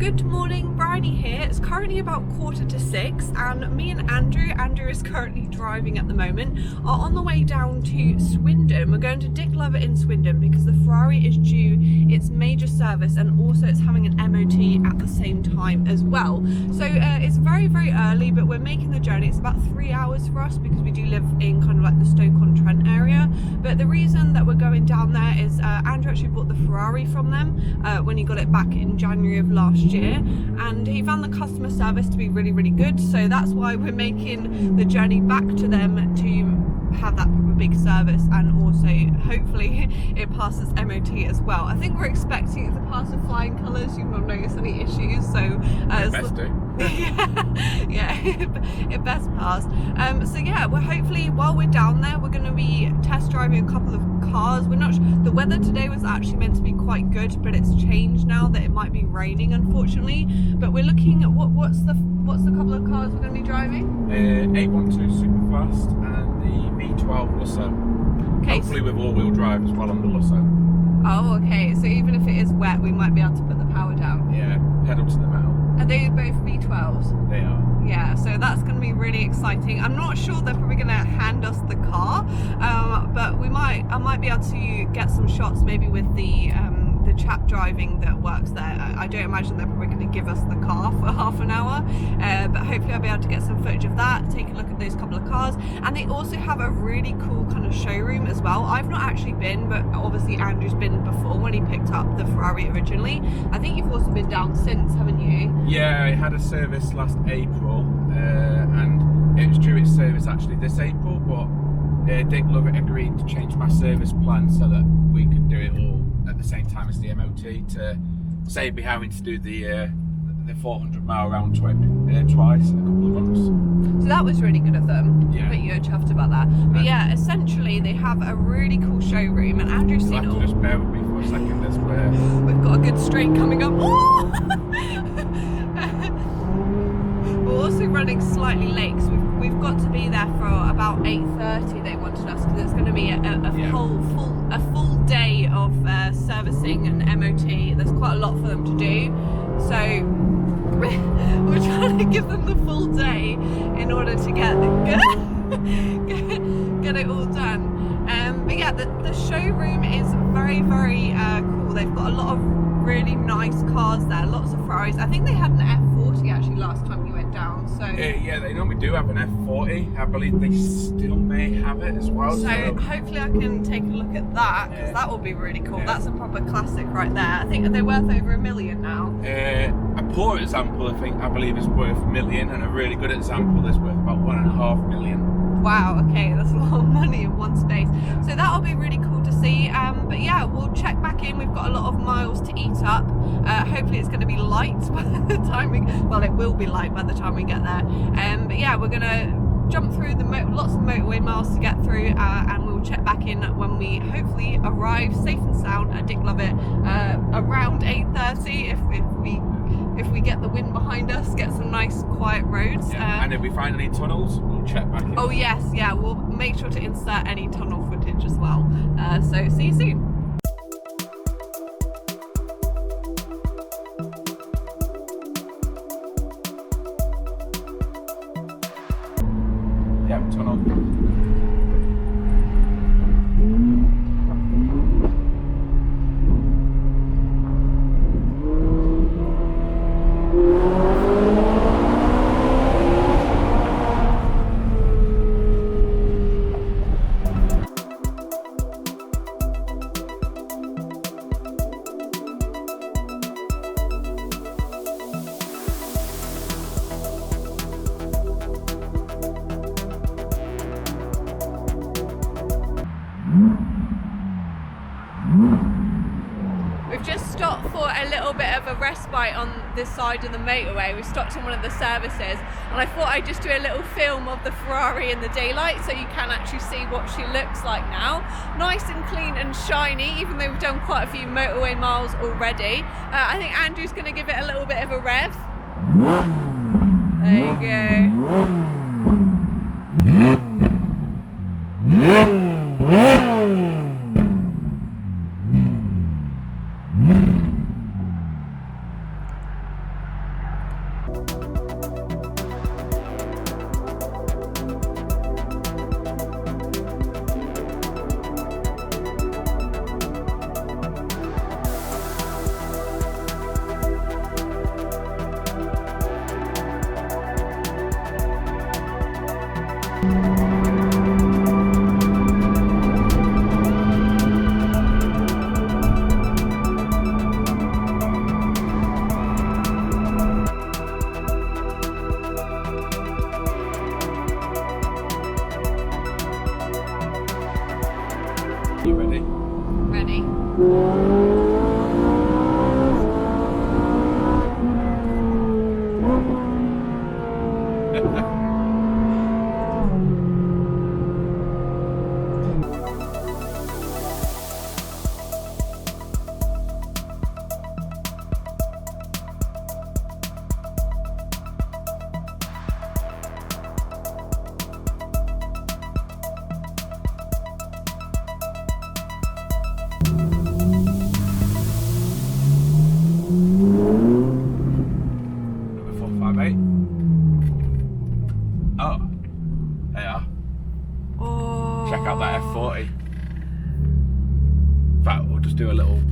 Good morning, Briony here. It's currently about 5:45 and me and Andrew is currently driving at the moment, are on the way down to Swindon. We're going to Dick Lovett in Swindon because the Ferrari is due its major service and also it's having an MOT at the same time as well. So it's very early, but we're making the journey. It's about 3 hours for us because we do live in kind of like the Stoke-on-Trent area. But the reason that we're going down there is Andrew actually bought the Ferrari from them when he got it back in January of last year, and he found the customer service to be really good, so that's why we're making the journey back to them to have that proper big service, and also hopefully it passes MOT as well. I think we're expecting it to pass with flying colours. You've not noticed any issues, so best do. yeah, it best pass. So yeah, we're hopefully while we're down there we're going to be test driving a couple of cars. We're not the weather today was actually meant to be quite good, but it's changed now that it might be raining, unfortunately. But we're looking at what's the couple of cars we're going to be driving? A12 Superfast and the V12 Lusso. Okay. Hopefully with all-wheel drive as well on the Lusso. Oh, okay. So even if it is wet, we might be able to put the power down. Yeah, pedal to the metal. Are they both V12s? They are. Yeah, so that's going to be really exciting. I'm not sure they're probably going to hand us the car, but I might be able to get some shots maybe with the chap driving that works there. I don't imagine they're probably going to give us the car for half an hour, but hopefully I'll be able to get some footage of that, take a look at those couple of cars. And they also have a really cool kind of showroom as well. I've not actually been, but obviously Andrew's been before when he picked up the Ferrari originally. I think you've also been down since, haven't you? Yeah, I had a service last April, and it was due its service actually this April, but Dick Lovett agreed to change my service plan so that we could do it all at the same time as the MOT to save me having to do the 400-mile round trip twice in a couple of months. So that was really good of them. Yeah. But you're chuffed about that. But yeah, essentially they have a really cool showroom, and Andrew's seen You'll have to just bear with me for a second as we've got a good straight coming up. Oh! We're also running slightly late because we've got to be there for about 8:30. They wanted us because it's going to be a full day of servicing and MOT. There's quite a lot for them to do, so we're trying to give them the full day in order to get it all done. But yeah, the showroom is very cool. They've got a lot of really nice cars there, lots of Ferraris. I think they had an F40 actually last time we went down. So yeah, they normally do have an F40. I believe they still may have it as well. So hopefully I can take a look at that, because that will be really cool. Yeah. That's a proper classic right there. I think they're worth over $1 million now. A poor example, I believe, is worth $1 million, and a really good example is worth about $1.5 million. Wow, okay, that's a lot of money in one space. So that'll be really cool to see. But yeah, we'll check back in. We've got a lot of miles to eat up. Hopefully it's going to be light by the time it will be light by the time we get there. But yeah, we're going to jump through lots of motorway miles to get through, and we'll check back in when we hopefully arrive safe and sound at Dick Lovett around 8:30 if we get the wind behind us, get some nice quiet roads. Yeah. And if we find any tunnels, we'll check back in. Oh yes, yeah, we'll make sure to insert any tunnel footage as well. So see you soon. Yeah, tunnel. We've just stopped for a little bit of a respite on this side of the motorway. We've stopped in one of the services, and I thought I'd just do a little film of the Ferrari in the daylight so you can actually see what she looks like now. Nice and clean and shiny, even though we've done quite a few motorway miles already. I think Andrew's going to give it a little bit of a rev. There you go.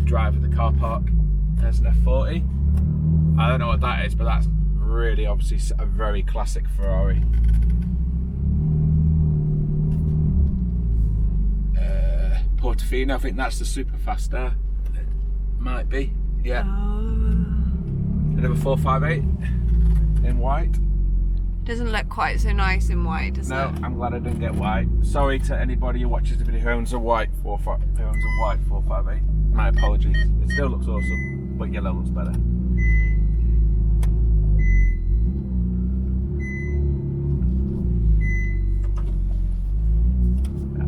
drive of the car park. There's an F40. I don't know what that is, but that's really obviously a very classic Ferrari. Portofino, I think that's the Superfast there. It might be, yeah. Another 458 in white. Doesn't look quite so nice in white, does it? No, I'm glad I didn't get white. Sorry to anybody who watches the video who owns a white 458. My apologies. It still looks awesome, but yellow looks better.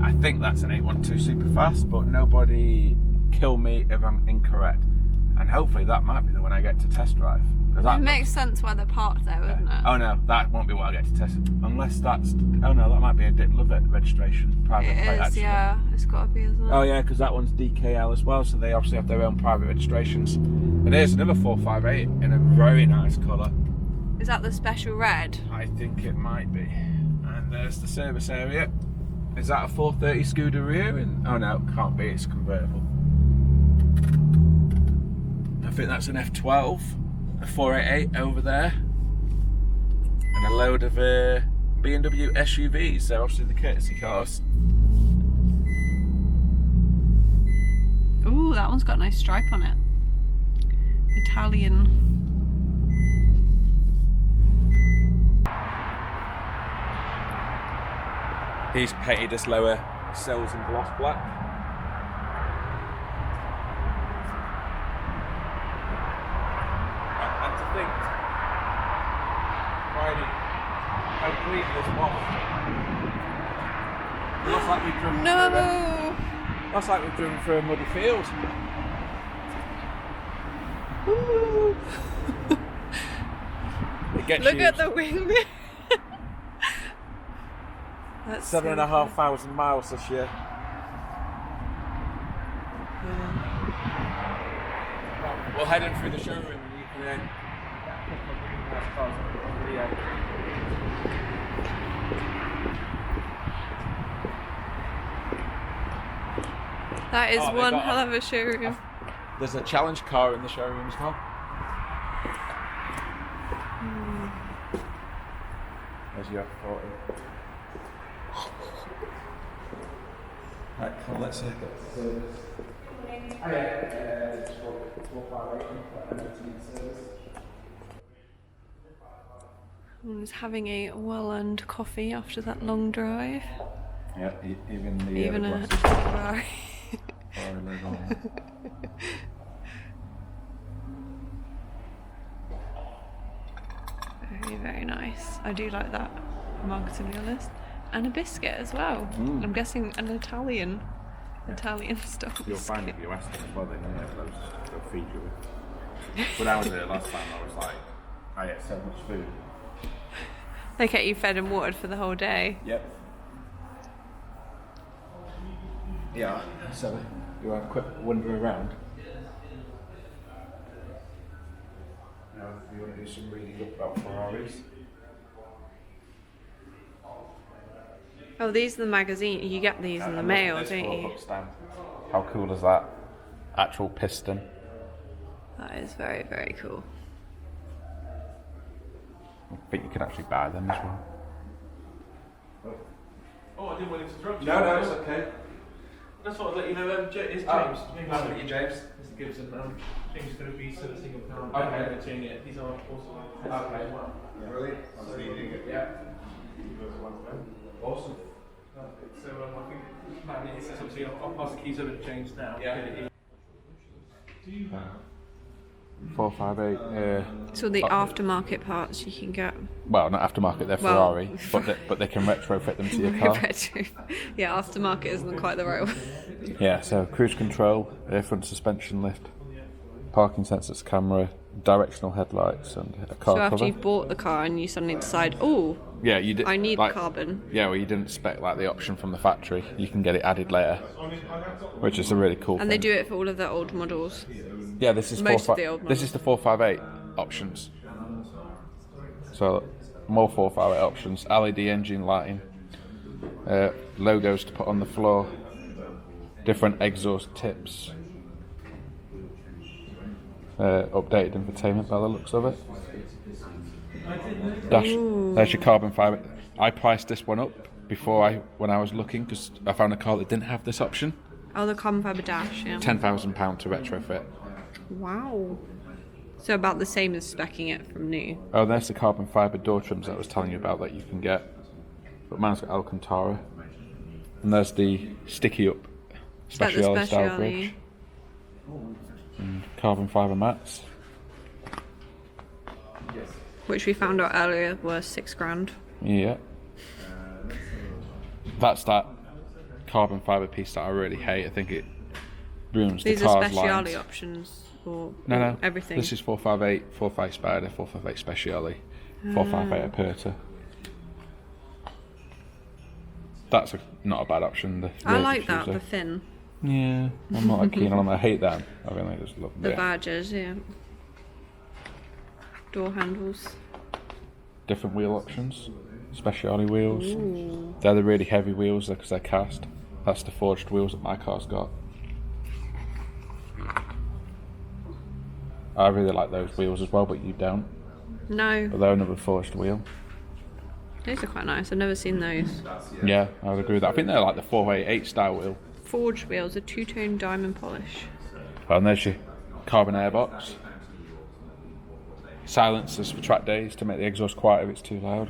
I think that's an 812 Superfast, but nobody kill me if I'm incorrect. And hopefully that might be the one I get to test drive. It makes sense why they're parked there, doesn't it? Oh no, that won't be what I get to test. Unless that's... Oh no, that might be a Dick Lovett registration. Private plate, It is, actually. yeah. It's got to be, isn't it? Oh yeah, because that one's DKL as well, so they obviously have their own private registrations. And here's another 458 in a very nice colour. Is that the special red? I think it might be. And there's the service area. Is that a 430 Scuderia? Oh no, it can't be, it's convertible. I think that's an F12, a 488 over there, and a load of BMW SUVs, so obviously the courtesy cars. Ooh, that one's got a nice stripe on it. Italian. He's painted his lower sills in gloss black. And to think, Briony, how clean this was. It looks like we've driven looks like we've driven through a muddy field. Ooh. Look at the wing. That's 7,500 miles this year. Yeah. We'll head in through the showroom and you can That is one hell of a showroom. There's a challenge car in the showroom as well. There's your F40. Right, cool, let's see. Everyone's having a well-earned coffee after that long drive. Yeah, even the Even a Ferrari. Very, very nice. I do like that mug, to be honest. And a biscuit as well. I'm guessing an Italian stuff. You'll find it in US as well, they don't have loads they'll feed you with. When I was there last time, I was like, I ate so much food. They get you fed and watered for the whole day. Yep. Yeah, so you have a quick wander around. Now, if you want to do some reading up about Ferraris. Oh, these are the magazine. You get these in the mail, don't you? How cool is that? Actual piston. That is very, very cool. I think you can actually buy them as well. Oh, I didn't want to interrupt you. No, it's okay. That's what I'd let you know. It's James. Nice to meet you, James. Mr. Gibson. James is going to be servicing a pound. Okay. Editing it. These are also Okay. as well. Brilliant. Yeah. Awesome. Perfect. So I think Matt is obviously I'll pass the keys over to James now. Yeah. 458. So the aftermarket parts you can get. Well, not aftermarket, they're Ferrari, but they can retrofit them to your car. Yeah, aftermarket isn't quite the right word. Yeah, so cruise control, air front suspension lift, parking sensors, camera, directional headlights, and a car So after cover. you've bought the car and you suddenly decide, oh, Yeah, you did. I need like, carbon. Yeah, well, you didn't spec like the option from the factory. You can get it added later, which is a really cool And thing. they do it for all of their old models. Yeah, this is Most of the old This is the 458 options. So more 458 options. LED engine lighting, logos to put on the floor, different exhaust tips, updated infotainment by the looks of it. Dash. There's your carbon fibre. I priced this one up when I was looking, because I found a car that didn't have this option. Oh, the carbon fibre dash, yeah. £10,000 to retrofit. Wow. So about the same as speccing it from new. Oh, there's the carbon fibre door trims that I was telling you about that you can get. But mine's got Alcantara. And there's the sticky up Speciale style bridge. And carbon fibre mats. Which we found out earlier were £6,000. Yeah. That's that carbon fibre piece that I really hate. I think it ruins the car's lines. These are Speciale options? Or No. Everything? This is 458, 458 Spider, 458 Speciale, 458 Aperta. That's not a bad option. I like that, the fin. Yeah, I'm not that keen on them. I hate them. I really just love them. The badges, yeah. Door handles. Different wheel options. Speciale wheels. Ooh. They're the really heavy wheels because they're cast. That's the forged wheels that my car's got. I really like those wheels as well, but you don't. No. But they're another forged wheel. Those are quite nice. I've never seen those. Yeah, I would agree with that. I think they're like the 488 style wheel. Forged wheels, a two-tone diamond polish. Well, and there's your carbon airbox. Silencers for track days to make the exhaust quiet if it's too loud.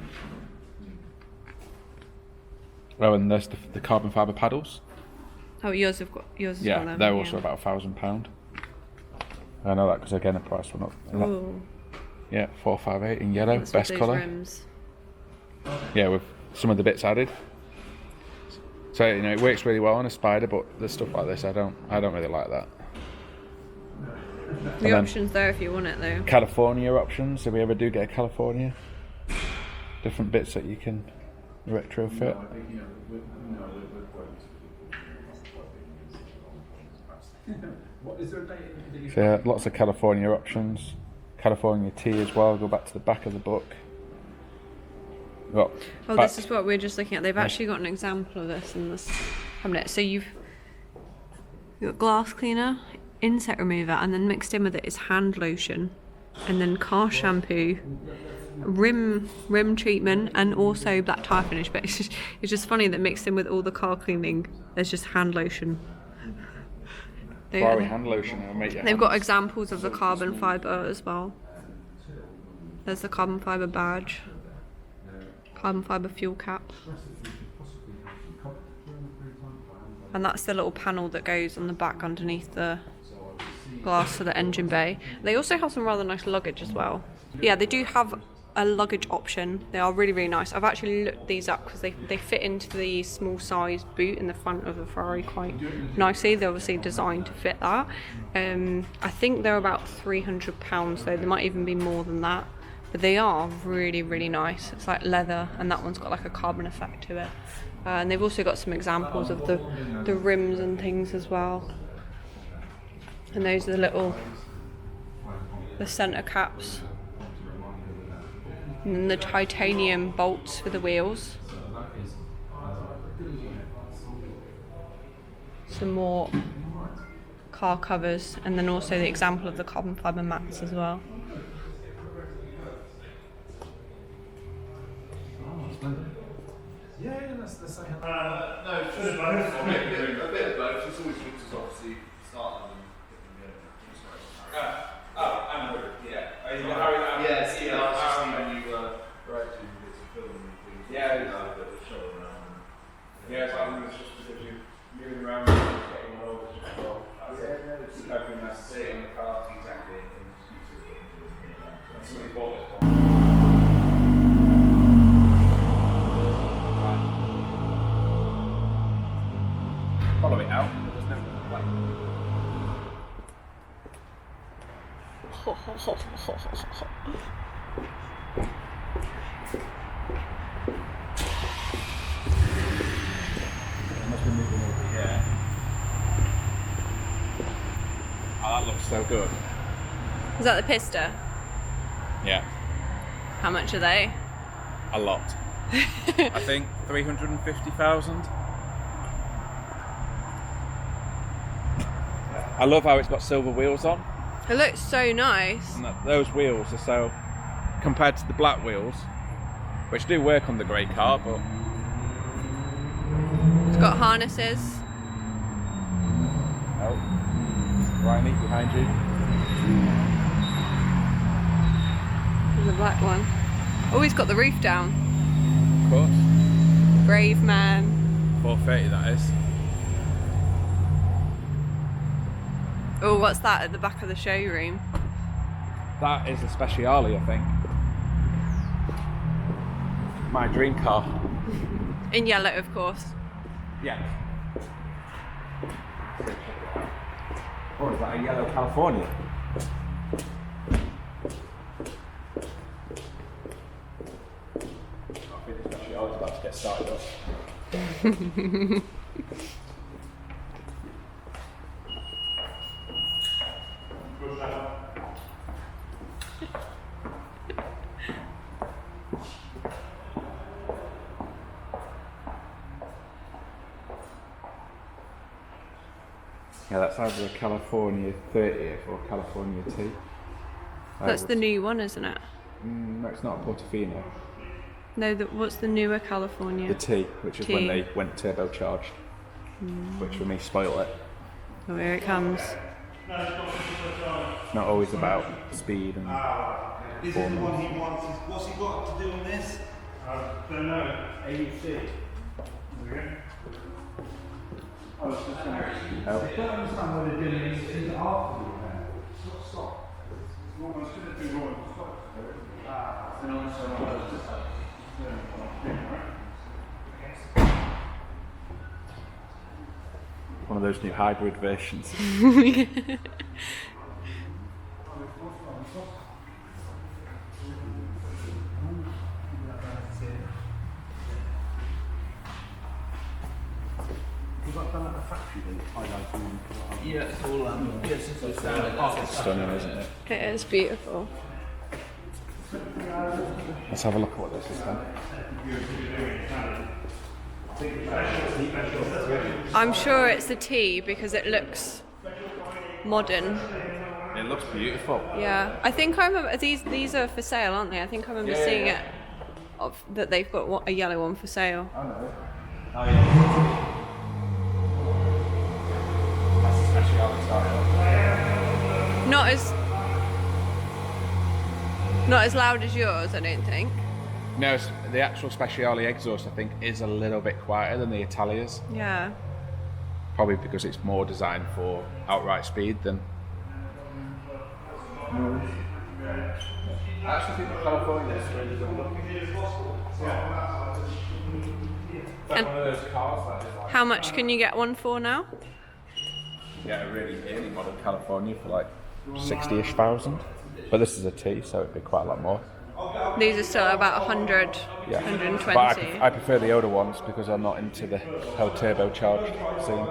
Oh, and there's the carbon fibre paddles. Oh, yours have got yours as Yeah, well. Then. they're also about £1,000. I know that because again the price went up. Ooh. Yeah, 458 in yellow, What's best with those colour. rims? Yeah, with some of the bits added. So it works really well on a Spider, but there's stuff like this I don't really like that. The option's there if you want it though. California options, if we ever do get a California. Different bits that you can retrofit. So yeah, lots of California options. California T as well, go back to the back of the book. This is what we're just looking at. They've actually got an example of this in this cabinet. So you've got glass cleaner, insect remover, and then mixed in with it is hand lotion, and then car shampoo, rim treatment, and also black tyre finish. But it's just funny that mixed in with all the car cleaning, there's just hand lotion. Ferrari hand lotion. They've got examples of the carbon fibre as well. There's the carbon fibre badge. Carbon fibre fuel cap. And that's the little panel that goes on the back underneath the glass for the engine bay. They also have some rather nice luggage as well. Yeah, they do have a luggage option. They are really, really nice. I've actually looked these up because they fit into the small size boot in the front of the Ferrari quite nicely. They're obviously designed to fit that. I think they're about £300 though. They might even be more than that. But they are really, really nice. It's like leather, and that one's got like a carbon effect to it. And they've also got some examples of the rims and things as well. And those are the centre caps. And then the titanium bolts for the wheels. Some more car covers, and then also the example of the carbon fibre mats as well. Yeah, that's the same. No, just a bit of both. It's always good to obviously start them and yeah. Yes, yeah. I was just when you were right to bits of film and things. Yeah, a bit of show around. Yeah, so I think it's just because you're moving around and getting all over as well. Yeah, it's hoping that's it in the car exactly. That's really important. Follow it out. Must be moving over here. Oh, that looks so good. Is that the Pista? Yeah, How much are they? a lot. I think 350,000. I love how it's got silver wheels on. It looks so nice. And those wheels are so, compared to the black wheels, which do work on the grey car, but It's got harnesses. oh, Briony behind you. There's a black one. Oh, he's got the roof down. Of course. Brave man. 430 that is. Oh, what's that at the back of the showroom? That is a Speciale, I think. My dream car. In yellow, of course. Yeah. Oh, is that a yellow California? I think the Speciale's about to get started up. Yeah, that's either a California 30th or California T. That's the new one, isn't it? No, it's not a Portofino. No, what's the newer California? The T, which is T. when they went turbocharged, which for me spoiled it. Oh, here it comes. It's not always about speed and This is the one he wants. What's he got to do on this? Don't know. ABC. Oh, it's just gonna. Oh. I don't understand what they're doing after the event. Stop. One of those new hybrid versions. Yeah, it's all yes, it's standard. Stunning, isn't it? It is beautiful. Let's have a look at what this is then. I'm sure it's the T because it looks modern. It looks beautiful. Yeah, I think I remember these are for sale, aren't they? I think I remember seeing it that they've got a yellow one for sale. I know. Oh yeah. That's a Speciale style. Not as loud as yours, I don't think. No, the actual Speciale exhaust I think is a little bit quieter than the Italias. Yeah. Probably because it's more designed for outright speed than. I actually think the California is really good looking. Like one of those cars that is like. How much can you get one for now? Yeah, a really early model California for like 60-ish thousand. But this is a T, so it'd be quite a lot more. These are still about 100, Yeah. 120. But I prefer the older ones because I'm not into the whole turbocharged scene.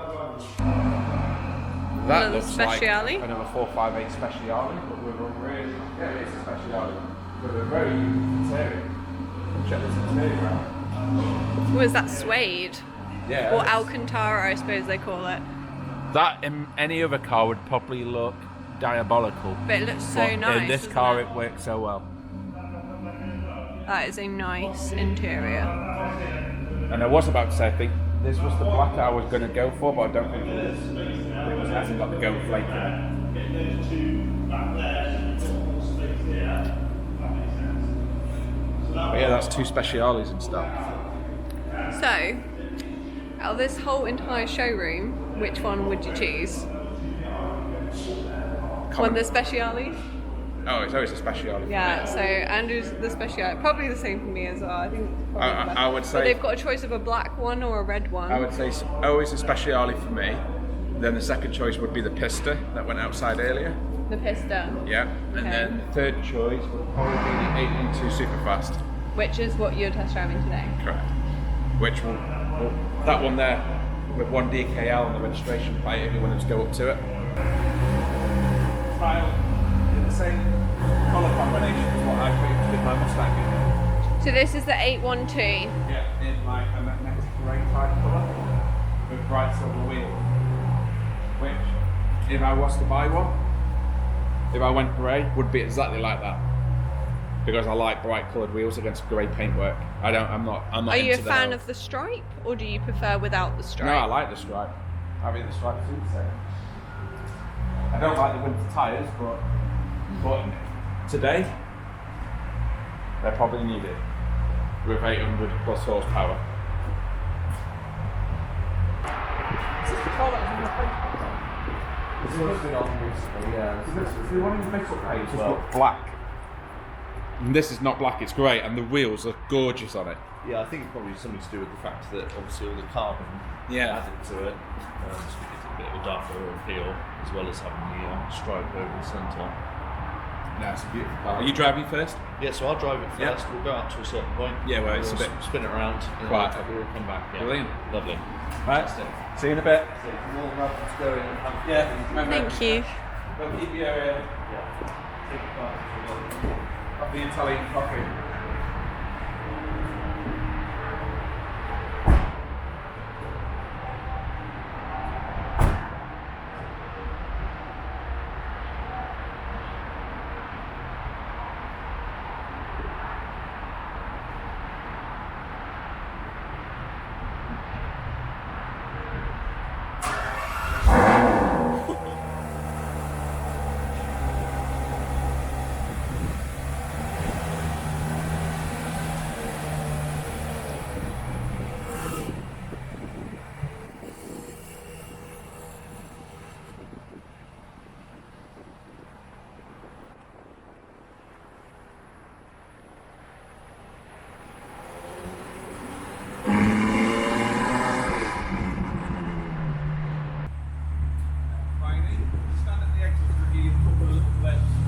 That Another looks like Speciale? another 458 Speciale, but we're really, yeah, it is a Speciale. But we're very interior. Check this interior out. Was that suede? Yeah. Or Alcantara, I suppose they call it. That in any other car would probably look diabolical. But it looks so But nice. in this doesn't car, it? it works so well. That is a nice interior. And I was about to say, I think this was the black I was going to go for, but I don't think it is. It hasn't got the gold flake in it. But yeah, that's two Speciales and stuff. So, out of this whole entire showroom, which one would you choose? One of the Speciales? Oh, it's always a Speciale. Yeah, so Andrew's the Speciale. Probably the same for me as well. I think. probably the best. I would But say. they've got a choice of a black one or a red one. I would say always a Speciale for me. Then the second choice would be the Pista that went outside earlier. The Pista, Yeah. And Okay. then the third choice would probably be the 812 Superfast. which is what you're test driving today. Correct. Which will that one there with one DKL on the registration plate if you wanted to go up to it. Style in the same colour combination as what I picked with my Mustang. So this is the 812. Yeah, in like a magnetic grey type colour with bright silver wheels. Which, if I was to buy one, if I went grey, would be exactly like that. Because I like bright coloured wheels against grey paintwork. I'm not. Are you a into fan the of the stripe, or do you prefer without the stripe? No, I like the stripe. I mean, the stripe suits it. I don't like the winter tyres, but today they probably need it with 800 plus horsepower. It's just black. And this is not black, it's grey, and the wheels are gorgeous on it. Yeah, I think it's probably something to do with the fact that obviously all the carbon added to it, just gives it a bit of a darker appeal, as well as having the stripe over the centre. No, it's a beautiful car. Are you driving first? Yeah, so I'll drive it first. Yeah. We'll go out to a certain point. Yeah, well, it's a bit spin it around. And quiet. We'll come back. Yeah. Brilliant. Lovely. Right. See you in a bit. So you're more than welcome to go in and have. Thank you. We'll keep you. Have the Italian coffee.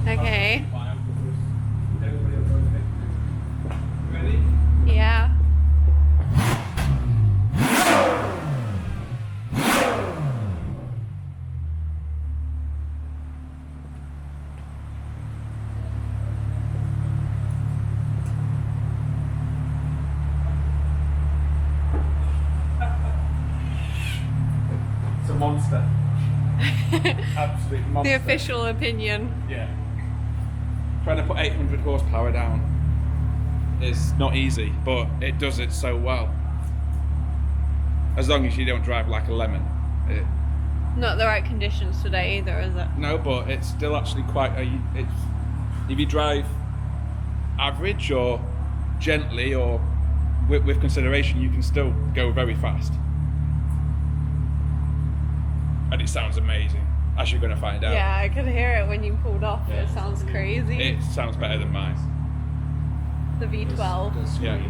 Okay. Yeah. It's a monster. Absolute monster. The official opinion. Yeah. Trying to put 800 horsepower down is not easy, but it does it so well. As long as you don't drive like a lemon. Not the right conditions today either, is it? No, but it's still actually quite. If you drive average or gently or with consideration, you can still go very fast. And it sounds amazing, as you're going to find out. Yeah, I could hear it when you pulled off. Yeah. It sounds crazy. It sounds better than mine. The V12. Yeah.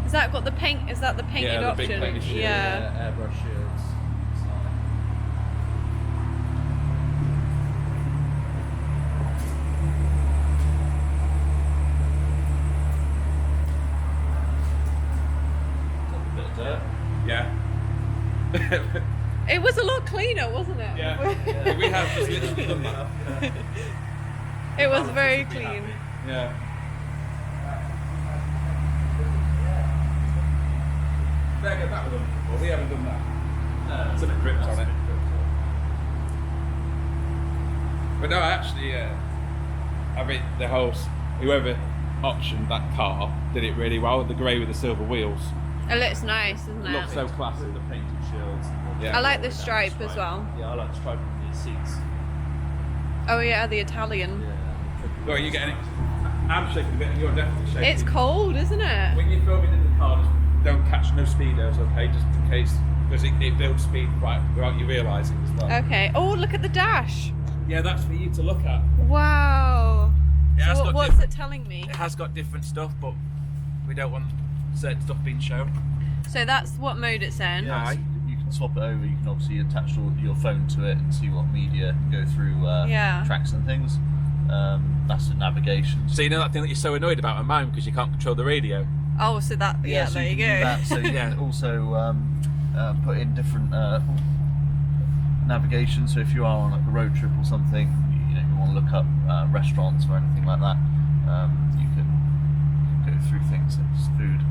Is that got the paint? Is that the painted Yeah, the option? big painted shield, Yeah. Airbrush shields. A bit of dirt. Yeah. It was a lot cleaner, wasn't it? Yeah. We have just literally done that. It was very clean. Yeah. Better get that one done before. We haven't done that. No, It's a bit gripped that's on it. a bit gripped on. But no, actually, I mean, whoever optioned that car did it really well. The grey with the silver wheels. It looks nice, doesn't It looks it? so classy. The painted shields. Yeah. I like the stripe as well. Yeah, I like the stripe on the seats. Oh yeah, the Italian. Yeah. Go on, you getting it? I'm shaking a bit, and you're definitely shaking. It's cold, isn't it? When you're filming in the car, just don't catch no speedos, okay? Just in case, because it builds speed right without you realising as well. Okay. Oh, look at the dash. Yeah, that's for you to look at. Wow. It has So got what's different- it telling me? It has got different stuff, but we don't want certain stuff being shown. So that's what mode it's in. Yeah, so Aye. you can swap it over. You can obviously attach your phone to it and see what media go through Yeah. tracks and things. That's the navigation. So you know that thing that you're so annoyed about on mine because you can't control the radio? Oh, so that yeah, so there you can go. do that. So you Yeah. can also put in different navigation. So if you are on like a road trip or something, you want to look up restaurants or anything like that, you can go through things such as food.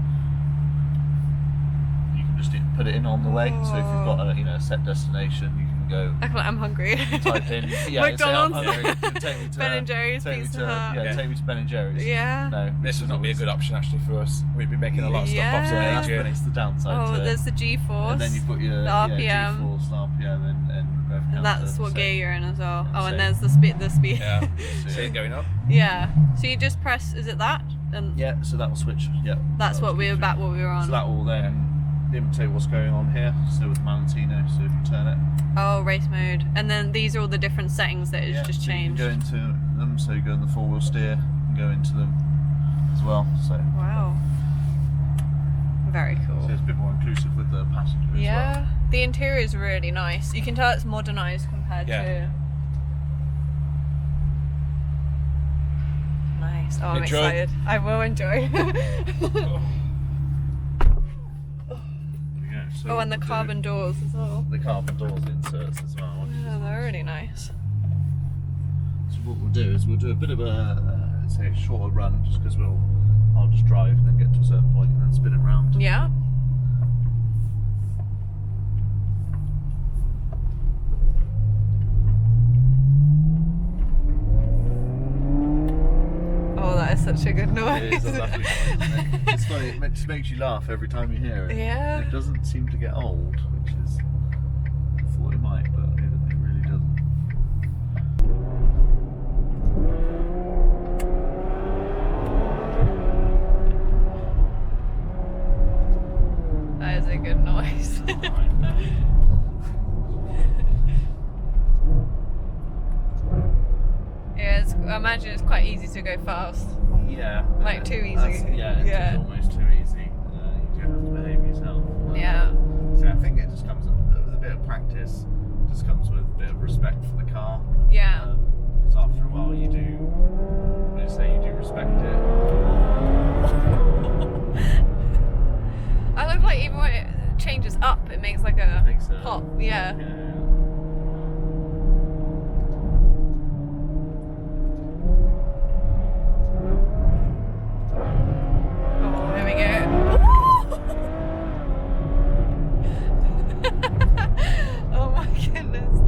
You can just put it in on the way. So if you've got a set destination, you can go I'm hungry. type in, yeah, McDonald's. say I'm hungry, take me to Ben and Jerry's, take me Pizza to, Hut. yeah, take me to Ben and Jerry's. Yeah. No, This would not be a good option actually for us. We'd be making a lot of stuff off Yeah. today. It's the downside Oh, to it. there's the G-force. And then you've got your the RPM. G-force, RPM, and rev counter. And that's what so- gear you're in as well. Oh, and so- there's the speed. Yeah. So, See it going up. Yeah. So you just press. Is it that? And yeah, so that will switch. Yeah. that's what we were back. What we were on. So that will then imitate what's going on here. So with Valentino, so if you turn it, Oh, race mode. And then these are all the different settings that it's just so you can changed. go into them. So you go in the four-wheel steer, and go into them as well. So Wow. Very cool. it's a bit more inclusive with the passenger as Yeah. well. The interior is really nice. You can tell it's modernised compared Yeah. to. Nice. Oh, I'm Enjoy. excited. I will enjoy. Yeah, so Oh, and the we'll do carbon doors as well. The carbon doors inserts as well. Yeah, they're really nice. So what we'll do is we'll do a bit of a say a shorter run, just because I'll just drive and then get to a certain point and then spin it round. Yeah. Oh, that is such a good noise. It is a lovely noise, isn't it? It's funny, it just makes you laugh every time you hear it. Yeah. It doesn't seem to get old, which is, I thought it might, but it really doesn't. That is a good noise. Yeah, I imagine it's quite easy to go fast. Yeah. Like, too easy. Yeah, Yeah. it's almost too easy. You do have to behave yourself. Yeah. So I think it just comes with a bit of practice, just comes with a bit of respect for the car. Yeah. Because after a while you do, let's say you do respect it. I love like even when it changes up, it makes like a Makes a- pop. Yeah. Oh, there we go. Oh my goodness.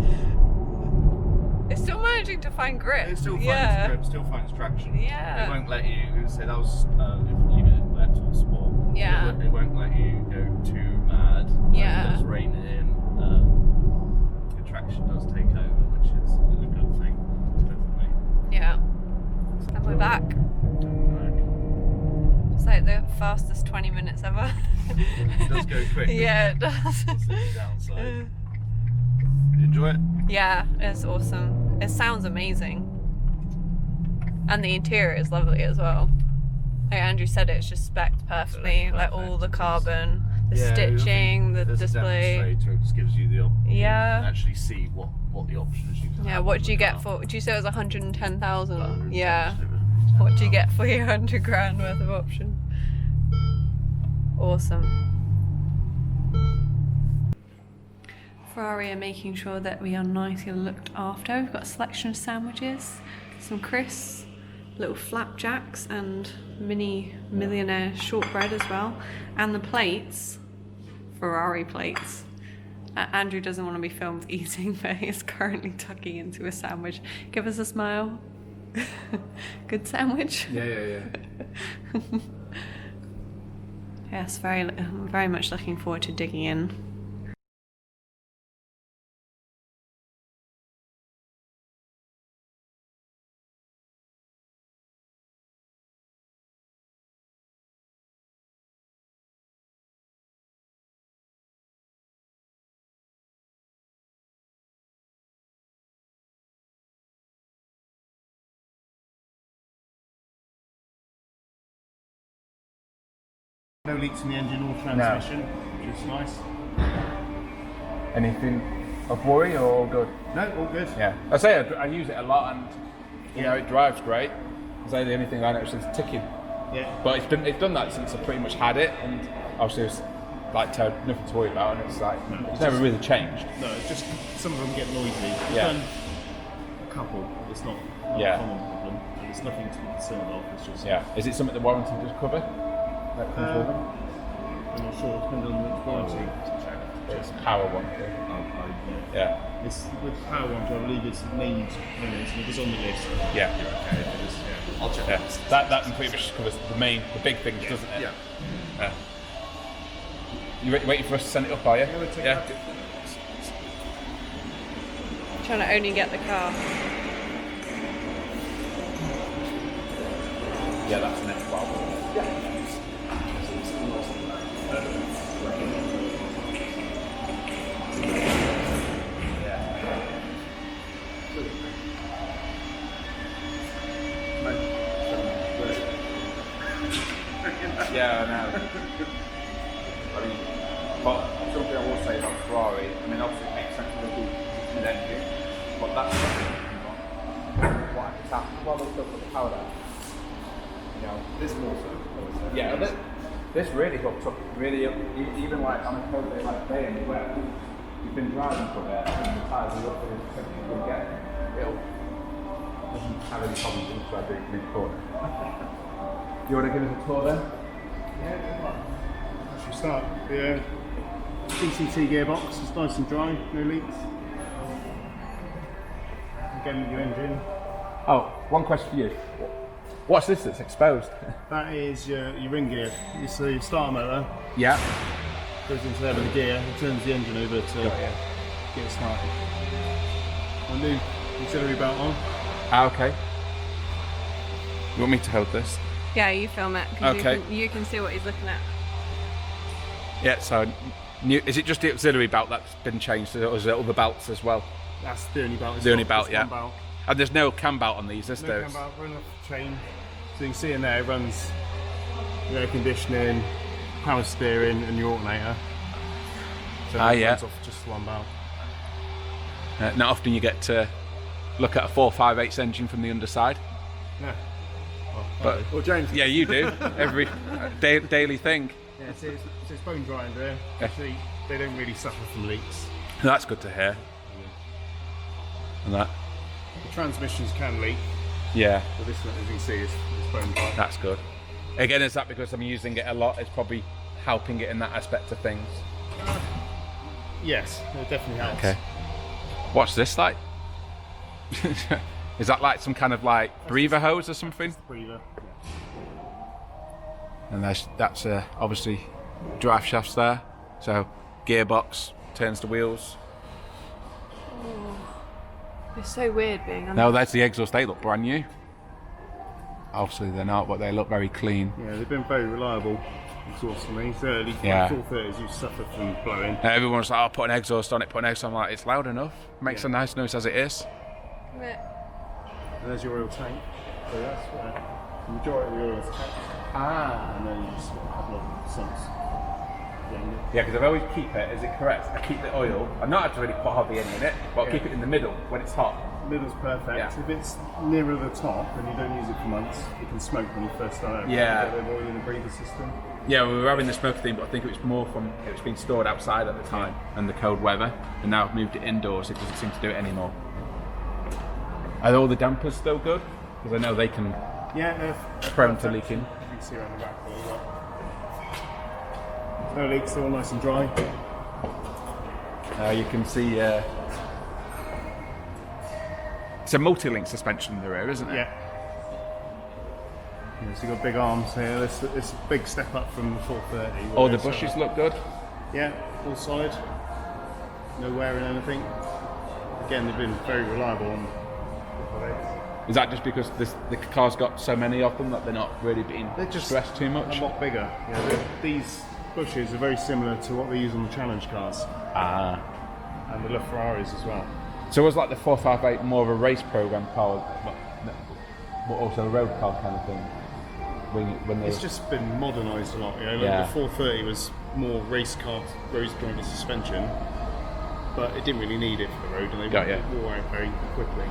It's still managing to find grip. It still finds yeah. grip, still finds traction. Yeah. It won't let you, say that was if you know, wet or sport. Yeah. It won't let you go too mad. Yeah. It does rein it in. The traction does take over, which is a good thing, definitely. Yeah. And we're back. It's like the fastest 20 minutes ever. It does go quick. doesn't Yeah, it? it does. That's the downside. You enjoy it? Yeah, it's awesome. It sounds amazing. And the interior is lovely as well. Like Andrew said, it's just spec'd perfectly. Like all the carbon, the stitching, the there's display. A demonstrator, it just gives you the option. Yeah. You can actually see what the options you can Yeah, have what on do the you get car. for, do you say it was 110,000? 110, Yeah. just over What do you 10,000. get for your 100 grand worth of option? Awesome. Ferrari are making sure that we are nicely looked after. We've got a selection of sandwiches, some crisps, little flapjacks and mini millionaire shortbread as well. And the plates, Ferrari plates. Andrew doesn't want to be filmed eating, but he's currently tucking into a sandwich. Give us a smile. Good sandwich? Yeah. Yes, very much looking forward to digging in. No leaks in the engine or transmission, which is nice. Anything of worry or all good? No, all good. Yeah. I say I use it a lot and you know it drives great. I say the only thing I noticed is ticking. Yeah. But it's done that since I pretty much had it, and obviously it's like nothing to worry about, and it's like it's never really changed. No, it's just some of them get noisy. We've Yeah. done a couple. It's not a Yeah. common problem. And it's nothing to be concerned of. It's just Yeah. Is it something the warranty does cover? That comes with it? I'm not sure. Depending on which warranty. It's a power one. Yeah. It's with power ones, I believe it's needs limits, and it was on the list. Yeah. Okay, it is, yeah. I'll check. Yeah. That pretty much covers the big things, doesn't it? Yeah. You waiting for us to send it up, are you? Yeah, we'll take Yeah. that. Trying to only get the car. Yeah, that's the next one. Yeah, I know. I mean, but something I will say about Ferrari, I mean, obviously it makes sense to do mid-engine, but that's what I could tap while they still put the power down. You know, This more so. yeah, this really hooks up, really, even like on a cold day like today and where you've been driving for a bit and the tyres are up and something you get, doesn't have any problems inside the mid-corner. You want to give us a tour then? Should we start? The DCT gearbox is nice and dry, no leaks. Again with your engine. Oh, one question for you. What's this that's exposed? That is your ring gear. It's the starter motor, Yeah. goes into there with the gear, it turns the engine over to get it started. A new auxiliary belt on. Ah, okay. You want me to hold this? Yeah, you film it. 'Cause Okay. You can see what he's looking at. Yeah, so is it just the auxiliary belt that's been changed, or is it other belts as well? That's the only belt. It's The only got belt, just yeah. one belt. And there's no cam belt on these, is No there? cam belt, run off the chain. So you can see in there it runs the air conditioning, power steering and your alternator. So it yeah. runs off just one belt. Not often you get to look at a 458 engine from the underside. Yeah. But Well, James. yeah, you do. Every daily thing. Yeah, it's bone dry under there. Yeah. Actually, they don't really suffer from leaks. That's good to hear. And that, The transmissions can leak, yeah, but this one, as you can see, is bone dry. that's good. Again, is that because I'm using it a lot? It's probably helping it in that aspect of things. Yes, it definitely helps. Okay. What's this like? Is that like some kind of like breather hose or something? Breather. And that's obviously drive shafts there. So gearbox turns the wheels. It's so weird being under. No, that's the exhaust. They look brand new. Obviously they're not, but they look very clean. Yeah, they've been very reliable exhaust for me. Certainly, Yeah. 430s, you suffer from blowing. Everyone's like, "Oh, put an exhaust on it. Put an exhaust." I'm like, "It's loud enough. Makes a nice noise as it is." Yeah. And there's your oil tank. So that's where the majority of the oil is kept. Ah. And then you just got a couple of sumps. Yeah, because I always keep it. Is it correct? I keep the oil. I'm not actually really put hardly any in it, but I keep it in the middle when it's hot. Middle's perfect. Yeah. If it's nearer the top and you don't use it for months, it can smoke when you first start out. Yeah. You get a bit of oil in the breather system. Yeah, we were having the smoker thing, but I think it was more from it was being stored outside at the time and the cold weather, and now I've moved it indoors. It doesn't seem to do it anymore. Are all the dampers still good? Because I know they can Yeah, they're prone to perfect. leaking. You can see around the back there as well. No leaks, they're all nice and dry. You can see it's a multi-link suspension in the rear, isn't it? Yeah. So you've got big arms here. It's a big step up from the 430. All the bushes look good. Yeah, all solid. No wear in anything. Again, they've been very reliable on the legs. Is that just because the car's got so many of them that they're not really being They're just stressed too a much? lot bigger. Yeah, these bushes are very similar to what they use on the challenge cars Ah. and the Ferraris as well. So was like the 458 more of a race program car, but also a road car kind of thing? When they It's just been modernised a lot. You know, like Yeah. the 430 was more race car, rose jointed suspension, but it didn't really need it for the road, and they wore out very quickly.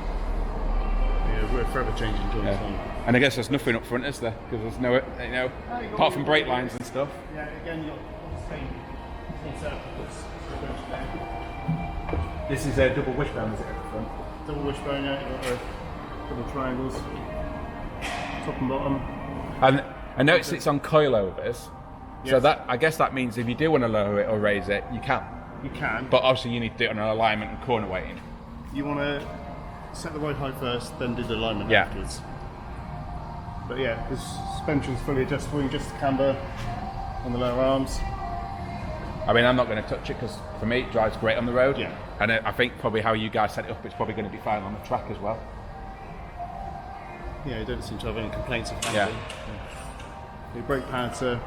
Yeah, we're forever changing joints on. And I guess there's nothing up front, is there? Because there's no, apart from brake lines and stuff. Yeah, again, you've got the same setup as This is a double wishbone, is it, at the front? double wishbone, yeah, you've got the double triangles, top and bottom. And I noticed it's on coilovers, so Yes. that I guess that means if you do want to lower it or raise it, you can. You can. But obviously you need to do it on an alignment and corner weighting. You want to set the ride height first, then do the alignment Yeah. afterwards. But yeah, the suspension's fully adjustable. You adjust the camber on the lower arms. I mean, I'm not going to touch it because for me it drives great on the road. Yeah. And I think probably how you guys set it up, it's probably going to be fine on the track as well. Yeah, you don't seem to have any complaints of Yeah. handling. Your brake pads are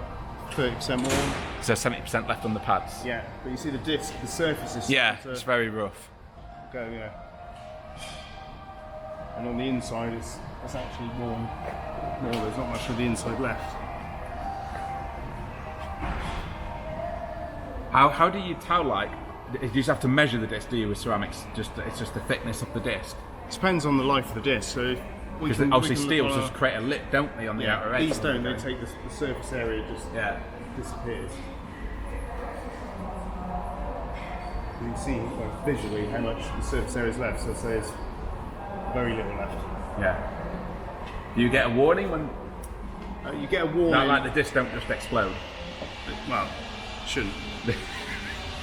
30% worn. So 70% left on the pads. Yeah, but you see the disc, the surface is Yeah, starting it's to very rough. go, yeah. And on the inside, it's actually worn more. There's not much of the inside left. How do you tell, like, you just have to measure the disc, do you, with ceramics? It's just the thickness of the disc? Depends on the life of the disc. So Because obviously steels just create a lip, don't they, on the outer edge? These don't. They take the surface area just disappears. You can see visually how much the surface area is left. So there's very little left. Yeah. Do you get a warning when? You get a warning. Not like the disc don't just explode. Well, shouldn't.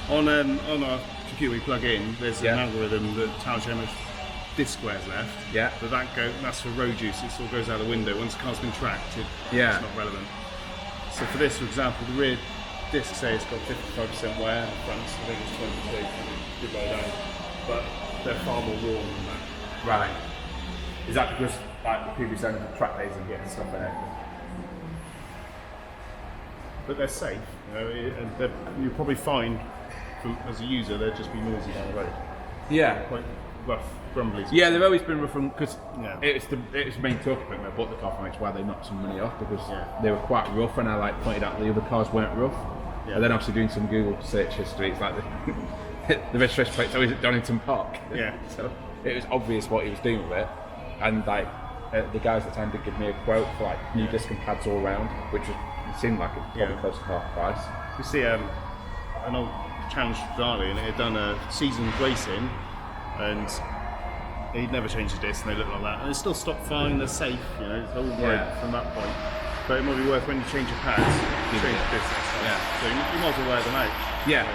on our computer we plug in, there's an algorithm that tells you how much disc wear's left. Yeah. But that's for road use. It sort of goes out the window once the car's been tracked. It's not relevant. So for this, for example, the rear disc say it's got 55% wear, the front I think it's 22, good low down, but they're far more worn than that. Right. Is that because like the previous owners of track days and getting stuff in it? But they're safe, you know, and you'll probably find, as a user, they'll just be noisy down the road. Yeah. Quite rough, grumbly. Yeah, they've always been rough because Yeah. it's the main talking point when I bought the car from it's why they knocked some money off because they were quite rough and I like pointed out the other cars weren't rough. Yeah. And then obviously doing some Google search history, it's like the registration plate's always at Donington Park. Yeah. So it was obvious what he was doing with it. And like the guys at the time did give me a quote for like new disc and pads all round, which it seemed like it's probably close to half price. You see an old challenge Ferrari and it had done a seasoned racing and he'd never changed the disc and they look like that. And it's still stopped fine, they're safe, you know, it's all right from that point. But it might be worth when you change your pads, change the disc. Yeah. So you might as well wear them out. Yeah.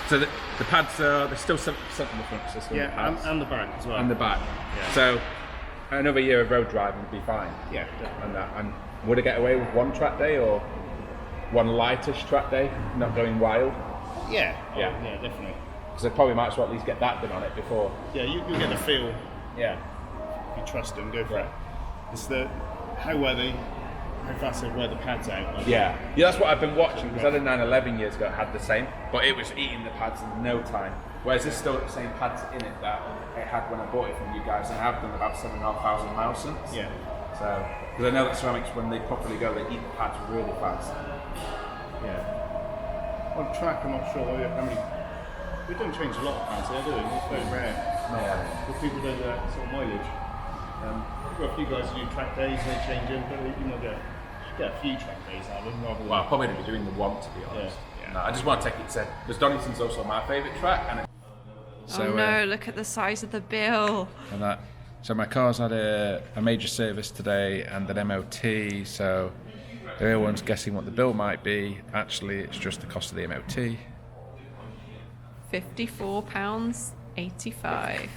So the pads are they're still 70% on the front, so still the pads. And the back as well. And the back. Yeah. So another year of road driving would be fine. Yeah. And would it get away with one track day or one lightish track day, not going wild? Yeah. Yeah. Yeah, definitely. Because they probably might as well at least get that done on it before. Yeah, you get the feel. Yeah. If you trust them, go for it. It's how fast they wear the pads out. Like Yeah, that's what I've been watching because I did 911 years ago, it had the same, but it was eating the pads in no time. Whereas this still got the same pads in it that it had when I bought it from you guys, and I've done about 7,500 miles since. Yeah. So, because I know that ceramics, when they properly go, they eat the pads really fast. Yeah. On track, I'm not sure how many. We don't change a lot of pads here, do we? It's very rare. No. But people do that sort of mileage. We've got a few guys who do track days, they change them, but you might get a few track days out of them rather than. Well, I'll probably be doing the one, to be honest. Yeah. No, I just want to take it to, because Donington's also my favourite track. And oh no, look at the size of the bill. And that. So my car's had a major service today and an MOT, so everyone's guessing what the bill might be. Actually, it's just the cost of the MOT. £54.85.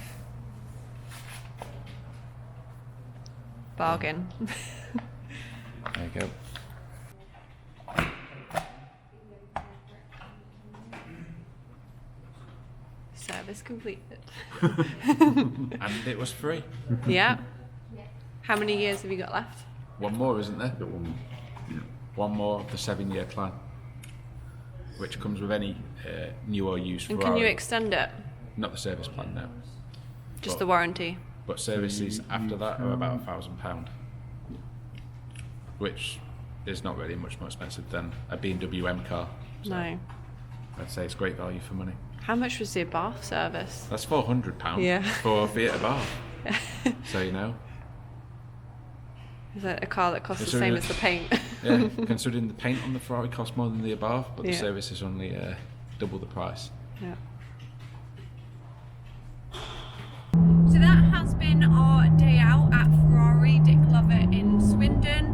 Bargain. There you go. Service completed. And it was free. Yeah. How many years have you got left? One more, isn't there? One more of the 7-year plan, which comes with any new or used And Ferrari. can you extend it? Not the service plan, no. Just the warranty? But services after that are about £1,000, which is not really much more expensive than a BMW M car. So No. I'd say it's great value for money. How much was the Bath service? That's £400 Yeah. for a Fiat Abarth. So you know. Is that a car that costs the Considering same as the paint? Yeah, considering the paint on the Ferrari costs more than the Abarth, but the Yeah. service is only double the price. Yeah. So that has been our day out at Ferrari Dick Lovett in Swindon.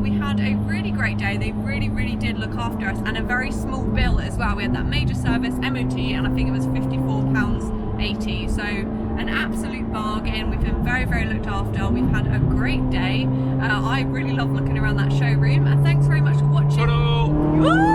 We had a really great day. They really did look after us, and a very small bill as well. We had that major service, MOT, and I think it was £54.80. So an absolute bargain. We've been very, very looked after. We've had a great day. I really love looking around that showroom, and thanks very much for watching. Ta-da! Woo!